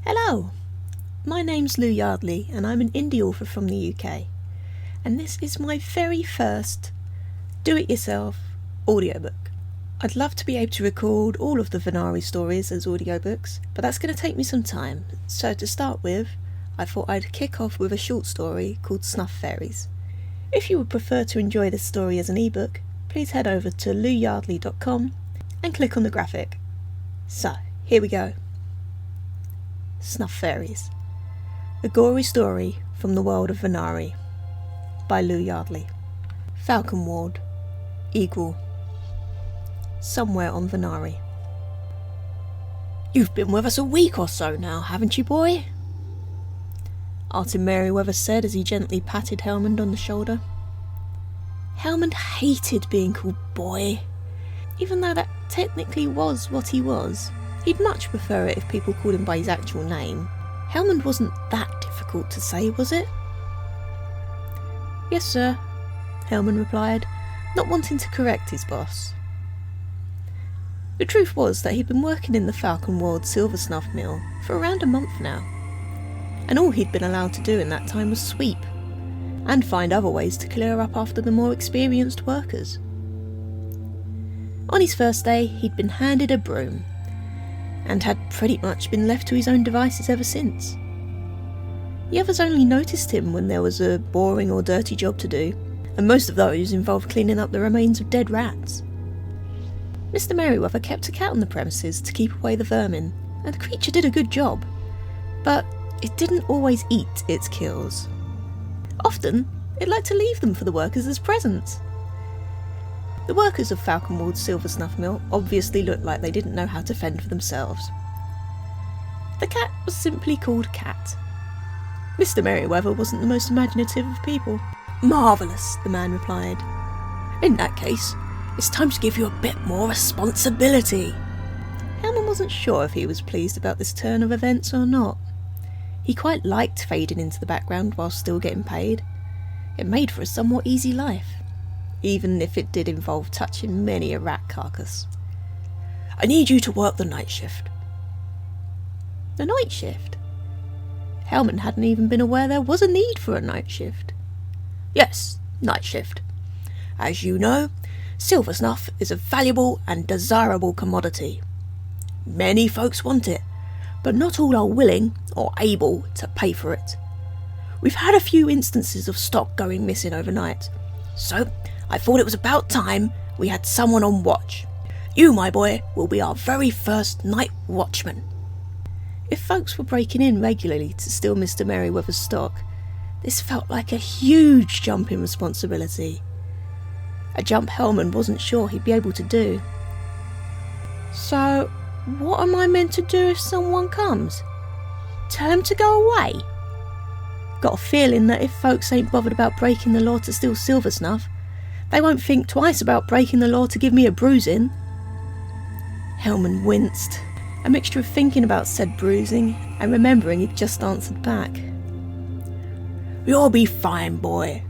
Hello, my name's Lou Yardley and I'm an indie author from the UK, and this is my very first do-it-yourself audiobook. I'd love to be able to record all of the Venari stories as audiobooks, but that's going to take me some time, so to start with, I thought I'd kick off with a short story called Snuff Fairies. If you would prefer to enjoy this story as an ebook, please head over to louyardley.com and click on the graphic. So, here we go. Snuff Fairies, a gory story from the world of Venari, by Lou Yardley. Falcon Ward, Eagle, somewhere on Venari. "You've been with us a week or so now, haven't you, boy?" Artin Merriweather said as he gently patted Helmond on the shoulder. Helmond hated being called boy, even though that technically was what he was. He'd much prefer it if people called him by his actual name. Helmond wasn't that difficult to say, was it? "Yes, sir," Helmond replied, not wanting to correct his boss. The truth was that he'd been working in the Falcon Ward silver snuff mill for around a month now, and all he'd been allowed to do in that time was sweep, and find other ways to clear up after the more experienced workers. On his first day, he'd been handed a broom, and had pretty much been left to his own devices ever since. The others only noticed him when there was a boring or dirty job to do, and most of those involved cleaning up the remains of dead rats. Mr. Merriweather kept a cat on the premises to keep away the vermin, and the creature did a good job, but it didn't always eat its kills. Often, it liked to leave them for the workers as presents. The workers of Falcon Ward's silver snuff mill obviously looked like they didn't know how to fend for themselves. The cat was simply called Cat. Mr. Merriweather wasn't the most imaginative of people. "Marvellous," the man replied. "In that case, it's time to give you a bit more responsibility." Helmond wasn't sure if he was pleased about this turn of events or not. He quite liked fading into the background while still getting paid. It made for a somewhat easy life, even if it did involve touching many a rat carcass. "I need you to work the night shift." The night shift? Helmond hadn't even been aware there was a need for a night shift. "Yes, night shift. As you know, silver snuff is a valuable and desirable commodity. Many folks want it, but not all are willing or able to pay for it. We've had a few instances of stock going missing overnight, so I thought it was about time we had someone on watch. You, my boy, will be our very first night watchman." If folks were breaking in regularly to steal Mr. Merriweather's stock, this felt like a huge jump in responsibility. A jump Helmond wasn't sure he'd be able to do. "So, what am I meant to do if someone comes? Tell them to go away?" Got a feeling that if folks ain't bothered about breaking the law to steal silver snuff, they won't think twice about breaking the law to give me a bruising. Helmond winced, a mixture of thinking about said bruising and remembering he'd just answered back. "You'll be fine, boy.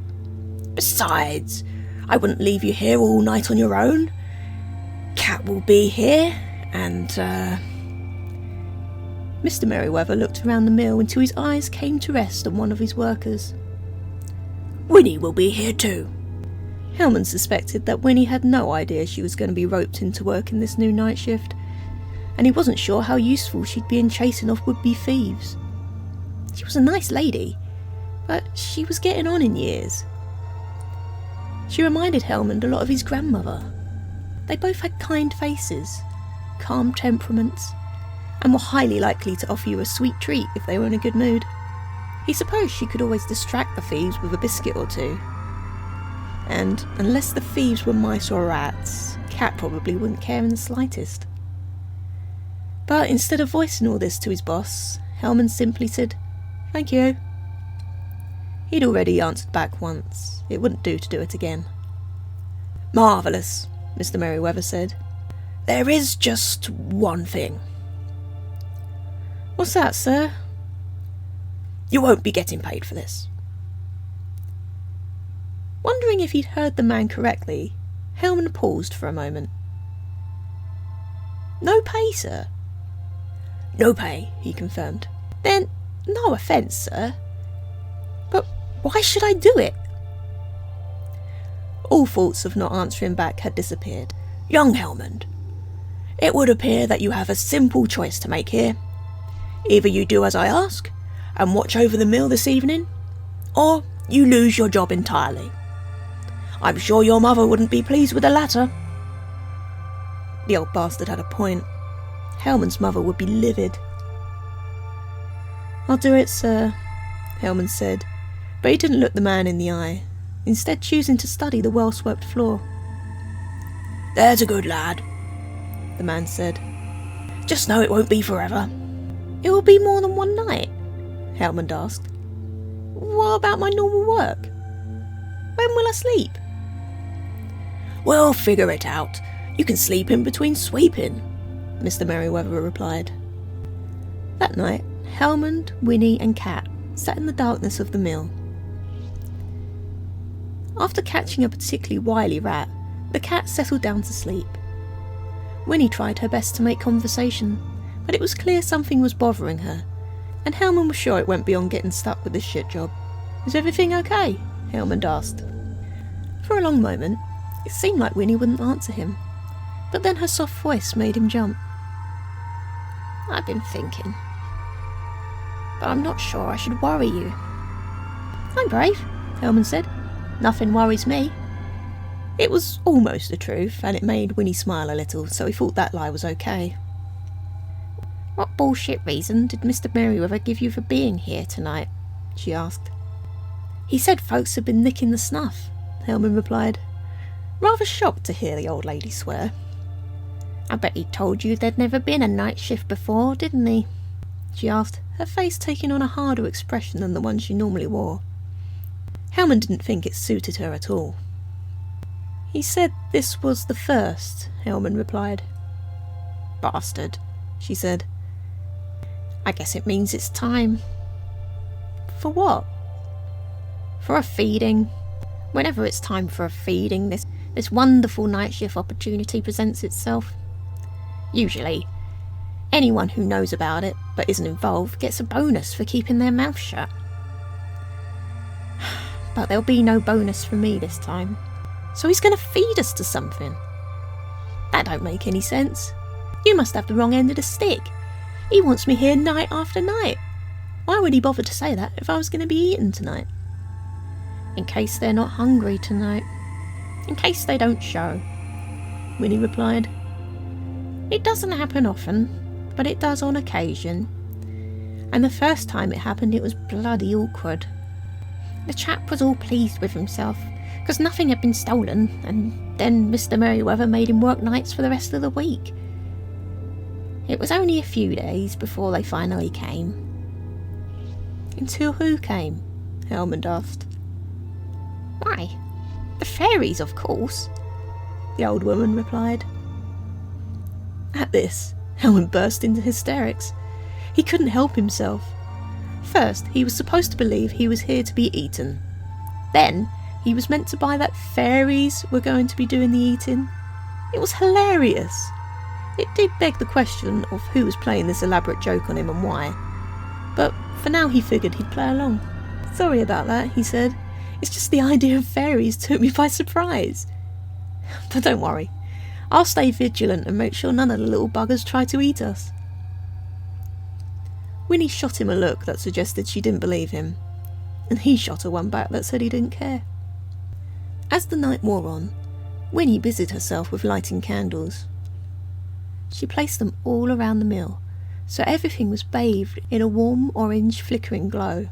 Besides, I wouldn't leave you here all night on your own. Cat will be here, and Mr. Merriweather looked around the mill until his eyes came to rest on one of his workers. "Winnie will be here too." Helmond suspected that Winnie had no idea she was going to be roped into work in this new night shift, and he wasn't sure how useful she'd be in chasing off would-be thieves. She was a nice lady, but she was getting on in years. She reminded Helmond a lot of his grandmother. They both had kind faces, calm temperaments, and were highly likely to offer you a sweet treat if they were in a good mood. He supposed she could always distract the thieves with a biscuit or two. And unless the thieves were mice or rats, Cat probably wouldn't care in the slightest. But instead of voicing all this to his boss, Helmond simply said, "Thank you." He'd already answered back once. It wouldn't do to do it again. "Marvellous," Mr. Merriweather said. "There is just one thing." "What's that, sir?" "You won't be getting paid for this." Wondering if he'd heard the man correctly, Helmond paused for a moment. "No pay, sir?" "No pay," he confirmed. Then, no offence, sir, but why should I do it? All thoughts of not answering back had disappeared. Young Helmond, it would appear that you have a simple choice to make here. Either you do as I ask, and watch over the mill this evening, or you lose your job entirely. I'm sure your mother wouldn't be pleased with the latter. The old bastard had a point. Helmond's mother would be livid. I'll do it, sir, Helmond said, but he didn't look the man in the eye, instead choosing to study the well-swept floor. There's a good lad, the man said. Just know it won't be forever. It will be more than one night, Helmond asked. What about my normal work? When will I sleep? We'll figure it out. You can sleep in between sweeping, Mr. Merriweather replied. That night, Helmond, Winnie and Cat sat in the darkness of the mill. After catching a particularly wily rat, the cat settled down to sleep. Winnie tried her best to make conversation, but it was clear something was bothering her, and Helmond was sure it went beyond getting stuck with this shit job. Is everything okay? Helmond asked. For a long moment, it seemed like Winnie wouldn't answer him, but then her soft voice made him jump. I've been thinking, but I'm not sure I should worry you. I'm brave, Helmond said. Nothing worries me. It was almost the truth, and it made Winnie smile a little, so he thought that lie was okay. What bullshit reason did Mr. Merriweather give you for being here tonight? She asked. He said folks had been nicking the snuff, Helmond replied, rather shocked to hear the old lady swear. I bet he told you there'd never been a night shift before, didn't he? She asked, her face taking on a harder expression than the one she normally wore. Helmond didn't think it suited her at all. He said this was the first, Helmond replied. Bastard, she said. I guess it means it's time. For what? For a feeding. Whenever it's time for a feeding, this wonderful night shift opportunity presents itself. Usually, anyone who knows about it but isn't involved gets a bonus for keeping their mouth shut. But there'll be no bonus for me this time. So he's going to feed us to something. That don't make any sense. You must have the wrong end of the stick. He wants me here night after night. Why would he bother to say that if I was going to be eaten tonight? In case they're not hungry tonight. In case they don't show, Winnie replied. It doesn't happen often, but it does on occasion. And the first time it happened it was bloody awkward. The chap was all pleased with himself, because nothing had been stolen, and then Mr. Merriweather made him work nights for the rest of the week. It was only a few days before they finally came. Until who came? Helmond asked. Why, the fairies, of course, the old woman replied. At this, Helmond burst into hysterics. He couldn't help himself. First, he was supposed to believe he was here to be eaten. Then, he was meant to buy that fairies were going to be doing the eating. It was hilarious. It did beg the question of who was playing this elaborate joke on him and why. But for now he figured he'd play along. Sorry about that, he said. It's just the idea of fairies took me by surprise. But don't worry. I'll stay vigilant and make sure none of the little buggers try to eat us. Winnie shot him a look that suggested she didn't believe him, and he shot her one back that said he didn't care. As the night wore on, Winnie busied herself with lighting candles. She placed them all around the mill, so everything was bathed in a warm orange flickering glow.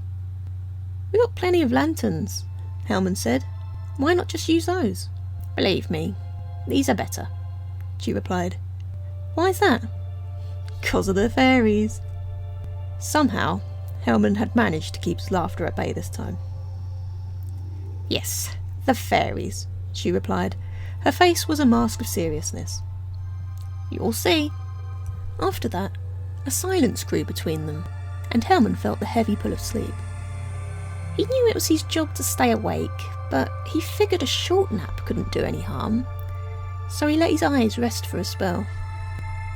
"We got plenty of lanterns," Helmond said. "Why not just use those?" "Believe me, these are better," she replied. "Why's that?" "'Cause of the fairies." Somehow, Helmond had managed to keep his laughter at bay this time. "Yes, the fairies," she replied. Her face was a mask of seriousness. "You'll see." After that, a silence grew between them, and Helmond felt the heavy pull of sleep. He knew it was his job to stay awake, but he figured a short nap couldn't do any harm, so he let his eyes rest for a spell.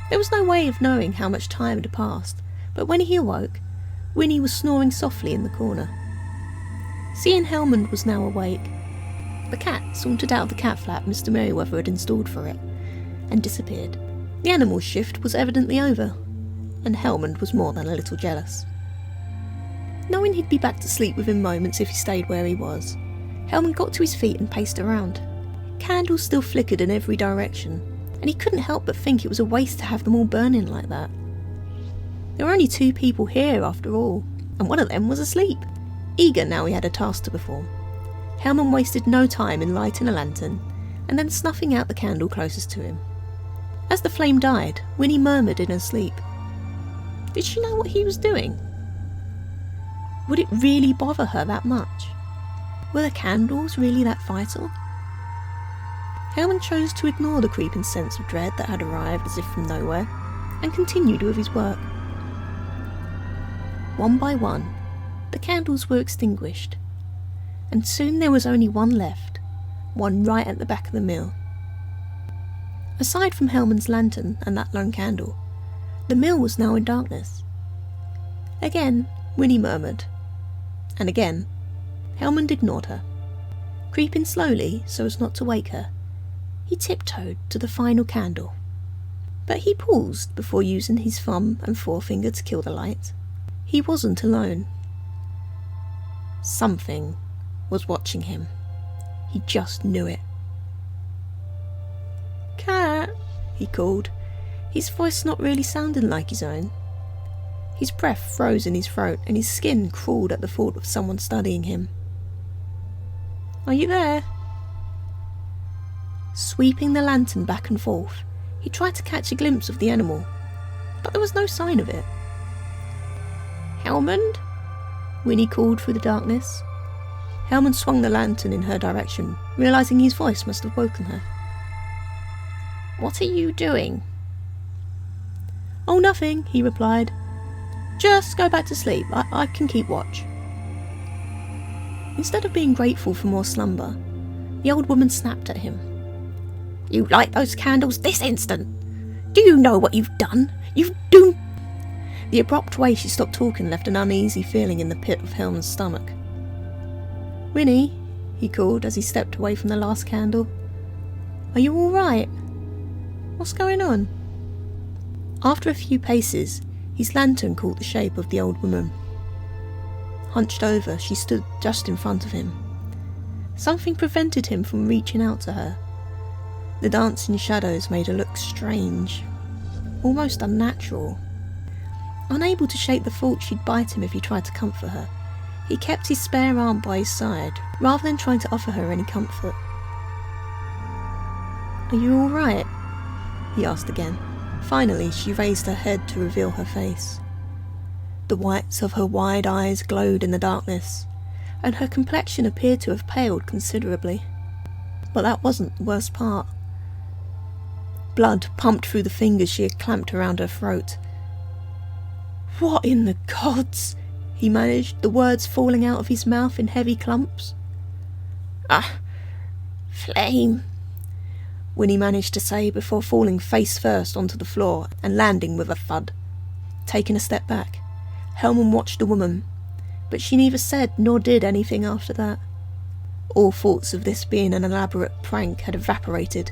There was no way of knowing how much time had passed, but when he awoke, Winnie was snoring softly in the corner. Seeing Helmund was now awake, the cat sauntered out of the cat flap Mr. Merryweather had installed for it, and disappeared. The animal's shift was evidently over, and Helmund was more than a little jealous. Knowing he'd be back to sleep within moments if he stayed where he was, Helmund got to his feet and paced around. Candles still flickered in every direction, and he couldn't help but think it was a waste to have them all burning like that. There were only 2 people here after all, and one of them was asleep. Eager now he had a task to perform, Helmund wasted no time in lighting a lantern and then snuffing out the candle closest to him. As the flame died, Winnie murmured in her sleep. Did she know what he was doing? Would it really bother her that much? Were the candles really that vital? Helmund chose to ignore the creeping sense of dread that had arrived as if from nowhere, and continued with his work. One by one, the candles were extinguished, and soon there was only one left, one right at the back of the mill. Aside from Helmund's lantern and that lone candle, the mill was now in darkness. Again, Winnie murmured, and again, Helmund ignored her. Creeping slowly so as not to wake her, he tiptoed to the final candle. But he paused before using his thumb and forefinger to kill the light. He wasn't alone. Something was watching him. He just knew it. "Cat," he called, his voice not really sounding like his own. His breath froze in his throat and his skin crawled at the thought of someone studying him. "Are you there?" Sweeping the lantern back and forth, he tried to catch a glimpse of the animal, but there was no sign of it. "Helmund?" Winnie called through the darkness. Helmund swung the lantern in her direction, realising his voice must have woken her. "What are you doing?" "Oh, nothing," he replied. "Just go back to sleep. I can keep watch." Instead of being grateful for more slumber, the old woman snapped at him. "You light those candles this instant! Do you know what you've done? You've doomed..." The abrupt way she stopped talking left an uneasy feeling in the pit of Helmund's stomach. "Winnie," he called as he stepped away from the last candle. "Are you all right? What's going on?" After a few paces, his lantern caught the shape of the old woman. Hunched over, she stood just in front of him. Something prevented him from reaching out to her. The dancing shadows made her look strange, almost unnatural. Unable to shake the thought she'd bite him if he tried to comfort her, he kept his spare arm by his side, rather than trying to offer her any comfort. "Are you all right?" he asked again. Finally, she raised her head to reveal her face. The whites of her wide eyes glowed in the darkness, and her complexion appeared to have paled considerably. But that wasn't the worst part. Blood pumped through the fingers she had clamped around her throat. "What in the gods?" he managed, the words falling out of his mouth in heavy clumps. Flame," Winnie managed to say before falling face first onto the floor and landing with a thud. Taking a step back, Helmund watched the woman, but she neither said nor did anything after that. All thoughts of this being an elaborate prank had evaporated,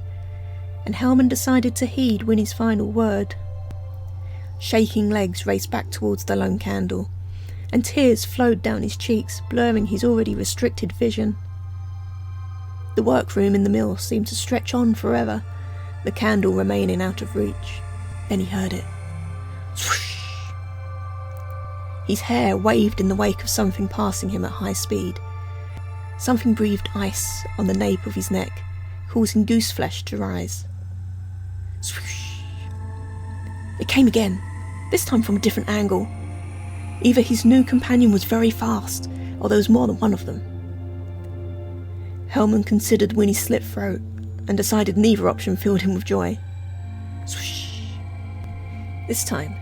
and Helmund decided to heed Winnie's final word. Shaking legs raced back towards the lone candle, and tears flowed down his cheeks, blurring his already restricted vision. The workroom in the mill seemed to stretch on forever, the candle remaining out of reach. Then he heard it. Swoosh! His hair waved in the wake of something passing him at high speed. Something breathed ice on the nape of his neck, causing goose flesh to rise. Swoosh! It came again, this time from a different angle. Either his new companion was very fast, or there was more than one of them. Helmund considered Winnie's slit throat, and decided neither option filled him with joy. Swoosh! This time,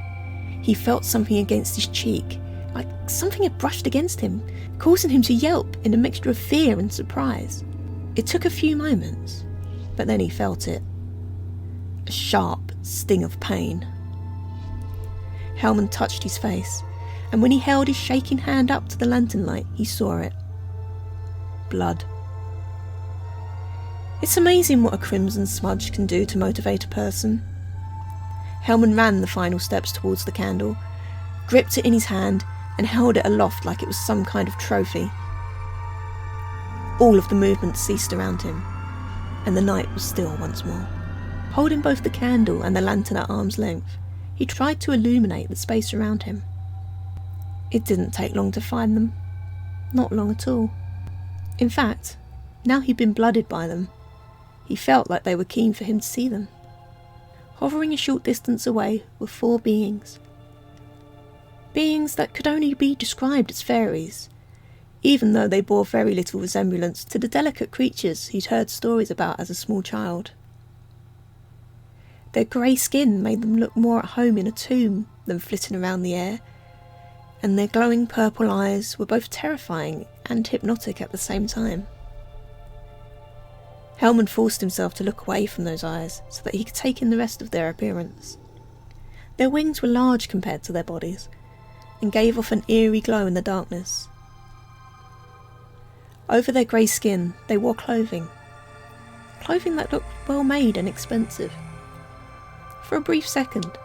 he felt something against his cheek, like something had brushed against him, causing him to yelp in a mixture of fear and surprise. It took a few moments, but then he felt it. A sharp sting of pain. Helmund touched his face, and when he held his shaking hand up to the lantern light, he saw it. Blood. It's amazing what a crimson smudge can do to motivate a person. Hellman ran the final steps towards the candle, gripped it in his hand, and held it aloft like it was some kind of trophy. All of the movement ceased around him, and the night was still once more. Holding both the candle and the lantern at arm's length, he tried to illuminate the space around him. It didn't take long to find them. Not long at all. In fact, now he'd been blooded by them, he felt like they were keen for him to see them. Hovering a short distance away were 4 beings. Beings that could only be described as fairies, even though they bore very little resemblance to the delicate creatures he'd heard stories about as a small child. Their grey skin made them look more at home in a tomb than flitting around the air, and their glowing purple eyes were both terrifying and hypnotic at the same time. Hellman forced himself to look away from those eyes so that he could take in the rest of their appearance. Their wings were large compared to their bodies, and gave off an eerie glow in the darkness. Over their grey skin they wore clothing that looked well made and expensive. For a brief second,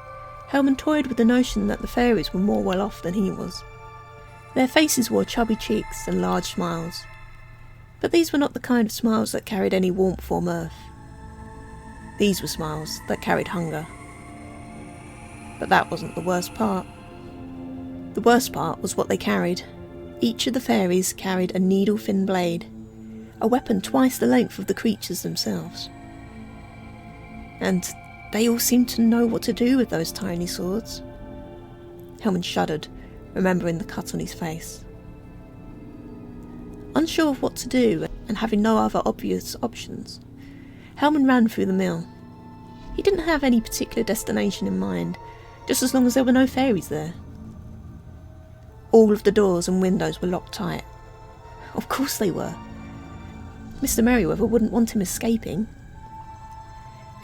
Hellman toyed with the notion that the fairies were more well off than he was. Their faces wore chubby cheeks and large smiles, but these were not the kind of smiles that carried any warmth or mirth. These were smiles that carried hunger. But that wasn't the worst part. The worst part was what they carried. Each of the fairies carried a needle-thin blade, a weapon twice the length of the creatures themselves. And they all seemed to know what to do with those tiny swords. Hellman shuddered, remembering the cut on his face. Unsure of what to do, and having no other obvious options, Hellman ran through the mill. He didn't have any particular destination in mind, just as long as there were no fairies there. All of the doors and windows were locked tight. Of course they were. Mr. Merriweather wouldn't want him escaping.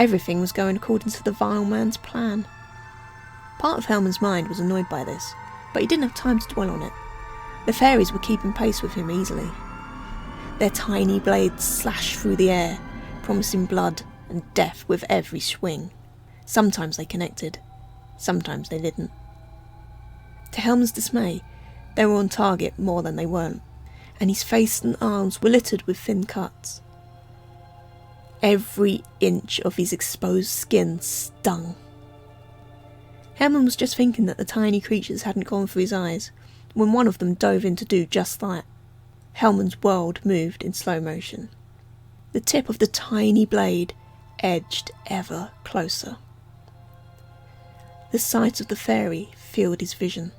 Everything was going according to the vile man's plan. Part of Hellman's mind was annoyed by this, but he didn't have time to dwell on it. The fairies were keeping pace with him easily. Their tiny blades slashed through the air, promising blood and death with every swing. Sometimes they connected, sometimes they didn't. To Hellman's dismay, they were on target more than they weren't, and his face and arms were littered with thin cuts. Every inch of his exposed skin stung. Hellman was just thinking that the tiny creatures hadn't gone for his eyes, when one of them dove in to do just that. Hellman's world moved in slow motion. The tip of the tiny blade edged ever closer. The sight of the fairy filled his vision.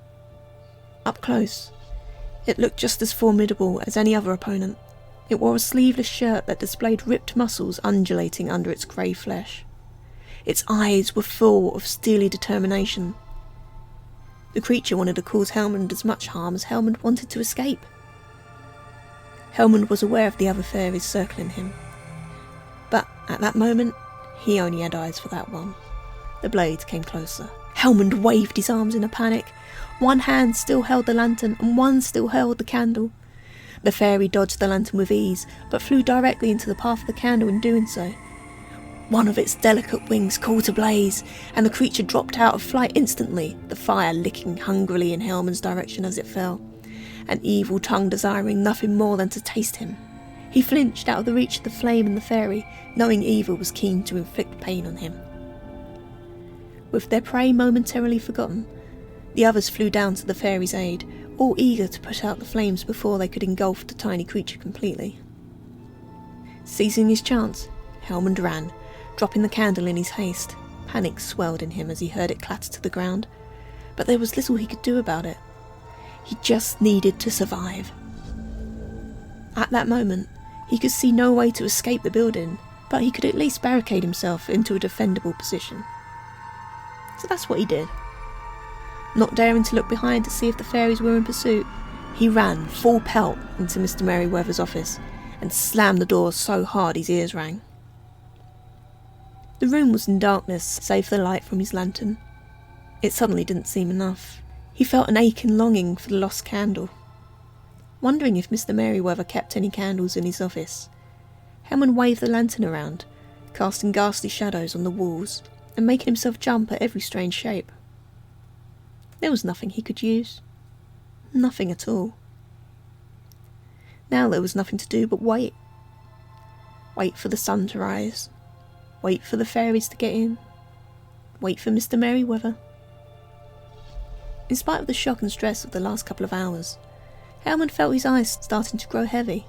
Up close, it looked just as formidable as any other opponent. It wore a sleeveless shirt that displayed ripped muscles undulating under its grey flesh. Its eyes were full of steely determination. The creature wanted to cause Hellman as much harm as Hellman wanted to escape. Hellman was aware of the other fairies circling him, but at that moment, he only had eyes for that one. The blade came closer. Hellman waved his arms in a panic. One hand still held the lantern, and one still held the candle. The fairy dodged the lantern with ease, but flew directly into the path of the candle in doing so. One of its delicate wings caught ablaze, and the creature dropped out of flight instantly, the fire licking hungrily in Hellman's direction as it fell, an evil tongue desiring nothing more than to taste him. He flinched out of the reach of the flame and the fairy, knowing evil was keen to inflict pain on him. With their prey momentarily forgotten, the others flew down to the fairy's aid, all eager to put out the flames before they could engulf the tiny creature completely. Seizing his chance, Hellman ran, dropping the candle in his haste. Panic swelled in him as he heard it clatter to the ground, but there was little he could do about it. He just needed to survive. At that moment, he could see no way to escape the building, but he could at least barricade himself into a defendable position. So that's what he did. Not daring to look behind to see if the fairies were in pursuit, he ran full pelt into Mr. Merriweather's office and slammed the door so hard his ears rang. The room was in darkness, save for the light from his lantern. It suddenly didn't seem enough. He He felt an aching longing for the lost candle. Wondering if Mr. Merryweather kept any candles in his office, Hellman waved the lantern around, casting ghastly shadows on the walls and making himself jump at every strange shape. There was nothing he could use. Nothing at all. Now there was nothing to do but wait. Wait for the sun to rise. Wait for the fairies to get in. Wait for Mr. Merryweather. In spite of the shock and stress of the last couple of hours, Hellman felt his eyes starting to grow heavy.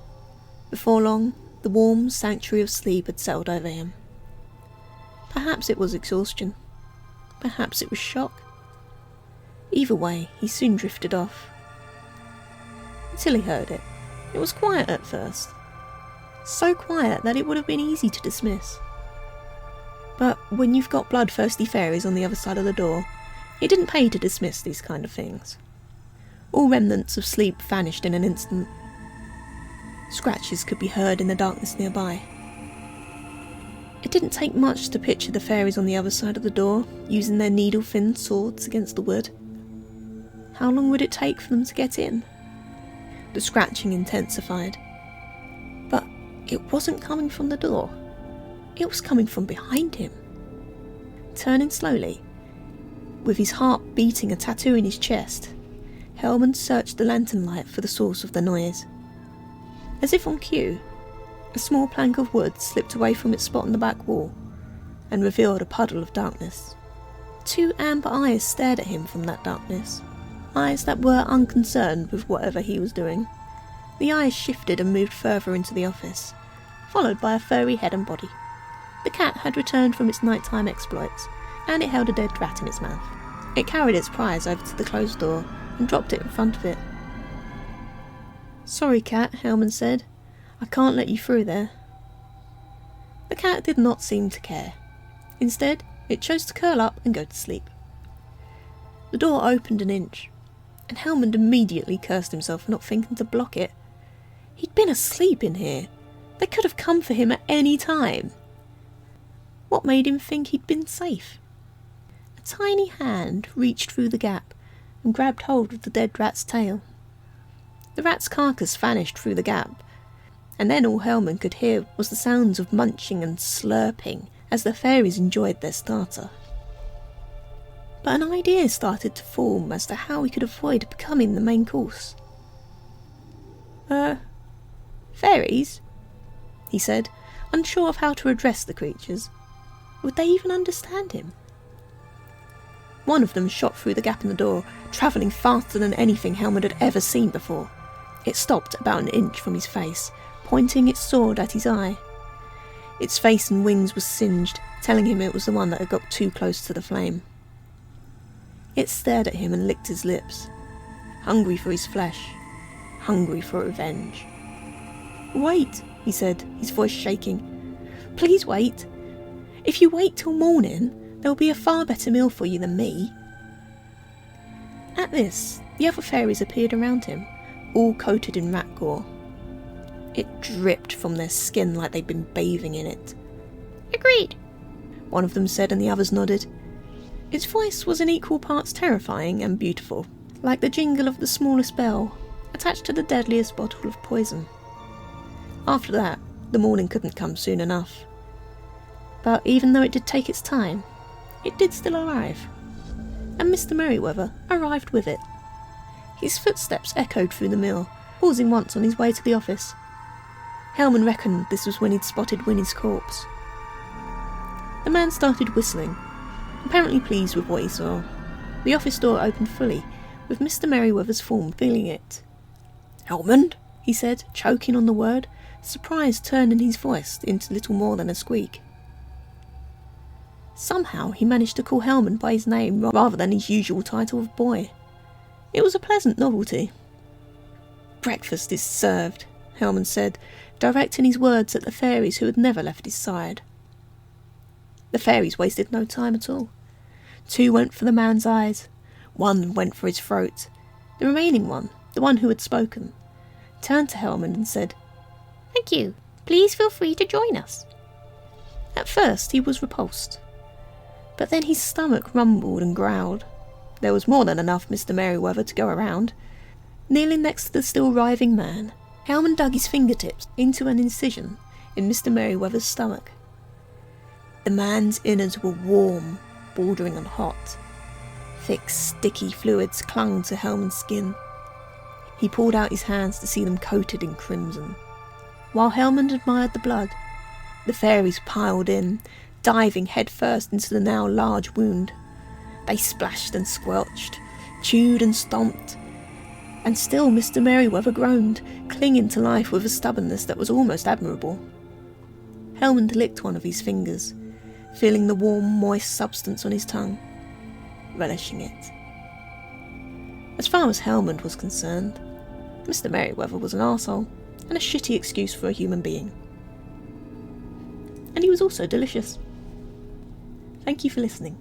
Before long, the warm sanctuary of sleep had settled over him. Perhaps it was exhaustion. Perhaps it was shock. Either way, he soon drifted off. Until he heard it. It was quiet at first. So quiet that it would have been easy to dismiss. But when you've got bloodthirsty fairies on the other side of the door, it didn't pay to dismiss these kind of things. All remnants of sleep vanished in an instant. Scratches could be heard in the darkness nearby. It didn't take much to picture the fairies on the other side of the door, using their needle-thin swords against the wood. How long would it take for them to get in? The scratching intensified. But it wasn't coming from the door. It was coming from behind him. Turning slowly, with his heart beating a tattoo in his chest, Hellman searched the lantern light for the source of the noise. As if on cue, a small plank of wood slipped away from its spot on the back wall and revealed a puddle of darkness. Two amber eyes stared at him from that darkness, eyes that were unconcerned with whatever he was doing. The eyes shifted and moved further into the office, followed by a furry head and body. The cat had returned from its nighttime exploits, and it held a dead rat in its mouth. It carried its prize over to the closed door and dropped it in front of it. "Sorry, cat," Hellman said. "I can't let you through there." The cat did not seem to care. Instead, it chose to curl up and go to sleep. The door opened an inch, and Hellman immediately cursed himself for not thinking to block it. He'd been asleep in here. They could have come for him at any time. What made him think he'd been safe? A tiny hand reached through the gap and grabbed hold of the dead rat's tail. The rat's carcass vanished through the gap, and then all Hellman could hear was the sounds of munching and slurping as the fairies enjoyed their starter. But an idea started to form as to how he could avoid becoming the main course. Fairies?" he said, unsure of how to address the creatures. Would they even understand him? One of them shot through the gap in the door, travelling faster than anything Hellman had ever seen before. It stopped about an inch from his face, pointing its sword at his eye. Its face and wings were singed, telling him it was the one that had got too close to the flame. It stared at him and licked his lips, hungry for his flesh, hungry for revenge. "Wait," he said, his voice shaking. "Please wait. If you wait till morning, there'll be a far better meal for you than me." At this, the other fairies appeared around him, all coated in rat gore. It dripped from their skin like they'd been bathing in it. "Agreed," one of them said, and the others nodded. Its voice was in equal parts terrifying and beautiful, like the jingle of the smallest bell attached to the deadliest bottle of poison. After that, the morning couldn't come soon enough. But even though it did take its time, it did still arrive. And Mr. Merryweather arrived with it. His footsteps echoed through the mill, pausing once on his way to the office. Hellman reckoned this was when he'd spotted Winnie's corpse. The man started whistling, apparently pleased with what he saw. The office door opened fully, with Mr. Merryweather's form filling it. "Hellman," he said, choking on the word, surprise turning his voice into little more than a squeak. Somehow he managed to call Hellman by his name rather than his usual title of boy. It was a pleasant novelty. "Breakfast is served," Hellman said, directing his words at the fairies who had never left his side. The fairies wasted no time at all. Two went for the man's eyes, one went for his throat. The remaining one, the one who had spoken, turned to Hellman and said, "Thank you. Please feel free to join us." At first he was repulsed, but then his stomach rumbled and growled. There was more than enough Mr. Merryweather to go around. Kneeling next to the still writhing man, Hellman dug his fingertips into an incision in Mr. Merryweather's stomach. The man's innards were warm, bordering on hot. Thick, sticky fluids clung to Hellman's skin. He pulled out his hands to see them coated in crimson. While Hellman admired the blood, the fairies piled in, diving headfirst into the now large wound. They splashed and squelched, chewed and stomped, and still Mr. Merryweather groaned, clinging to life with a stubbornness that was almost admirable. Hellman licked one of his fingers, feeling the warm, moist substance on his tongue, relishing it. As far as Hellman was concerned, Mr. Merryweather was an arsehole and a shitty excuse for a human being. And he was also delicious. Thank you for listening.